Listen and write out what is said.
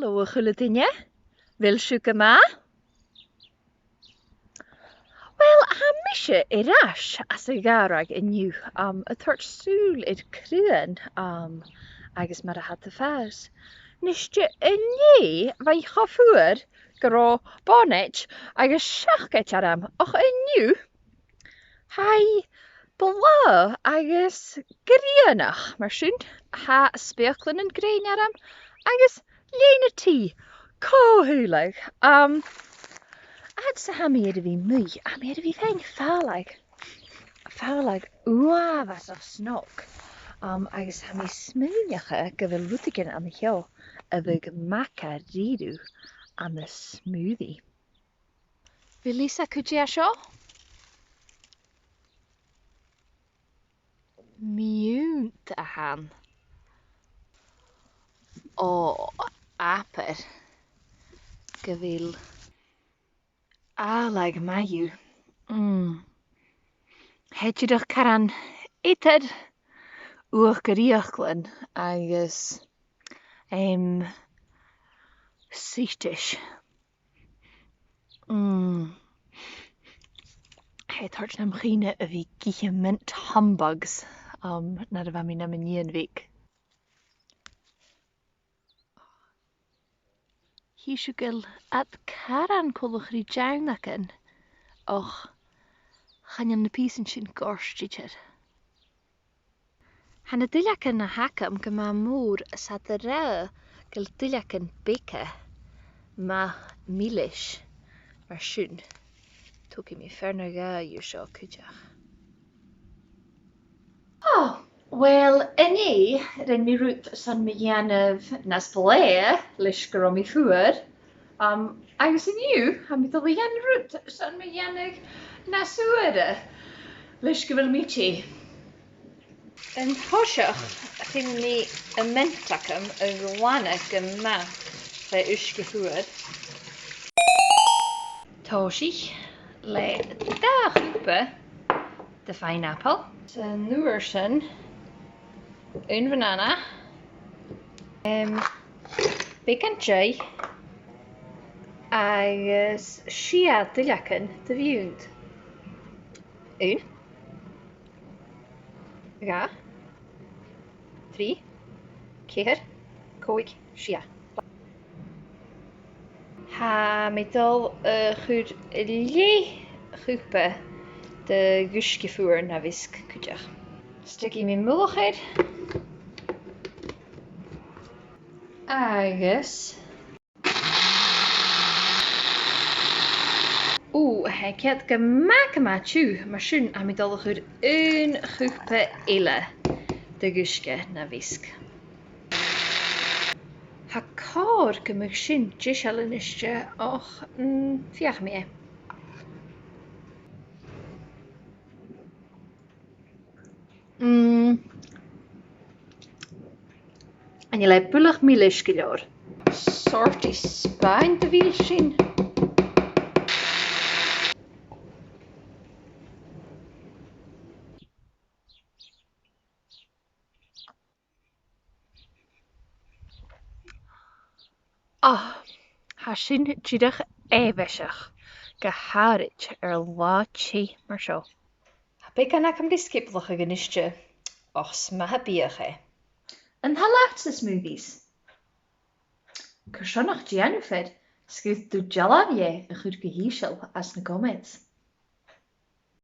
Hallo, chulladinne. Wil siúca má? Well, mishe Irash as Sgoil-Àraich inniu, a thuirt súil id cruan, agus mar a hat a fás. Niste inní vai chafuair gorá bonnet agus seachget aram, och inniu. Hai bla agus grianach, mar sin ha speachlin an grein aram, agus léna tí, cóhúlag. Ad sa ha mi edrych fi mwy, a mi edrych fi fein ffalag uafas o snog. Agus ha mi smoothiecha gyfer lwtigen am hio, y fyg maca ridu am y smoothie. Fi Lisa cwti asio? Miwnt a han. O, aper. Gyfil. Like mayu. Het je doch karan eter oor geriachlen agus sichtisch. Het hart nam gine a vi giche mint humbugs na de wami nam een week. Hiesugel at karan kolach ri jaunaken. Och, gaan jem de piesen sin gorstitjer. Han de dillaken na hakam gema moor sat de ra gel dillaken beke ma milish. Maar schön. Took me fernaga you sho kujach. Oh, well, inni ren mi root san mi janef nas blea lish gro mi fuer. Agus in you, ha mi dal jan root san mi janef nas uere lish gwyl mi chi. Yn hosiach, fin mi y mentacum y rwana gyma le ysgu fuer. Toshi, le da groepe de pineapple. Een noersen, een banana, bacon jay, agus shia dillaken de viewend. Een, ga, 3, keer, koik, shia. Ha metal goed lee groepe de gushgevoer na wisk kutjach. Stukje mijn mulligheid. Agus. Hij kent gemaakt maar tju, maar schön aan met alle goed een groepe ille de gushke na wisk. Ha kar gemuk schön jishalenistje och vier meer. En je lijkt bullig milisch geloor. Soort is spijn te wiel zien. Ha sin jidach ewesach. Geharit laatje maar zo. Heb ik aan hem diskiplige genistje. Och, smaha biege. En halacht de smoothies. Kershonach Janufed, schuift du jallavie een goed gehiesel als een comments.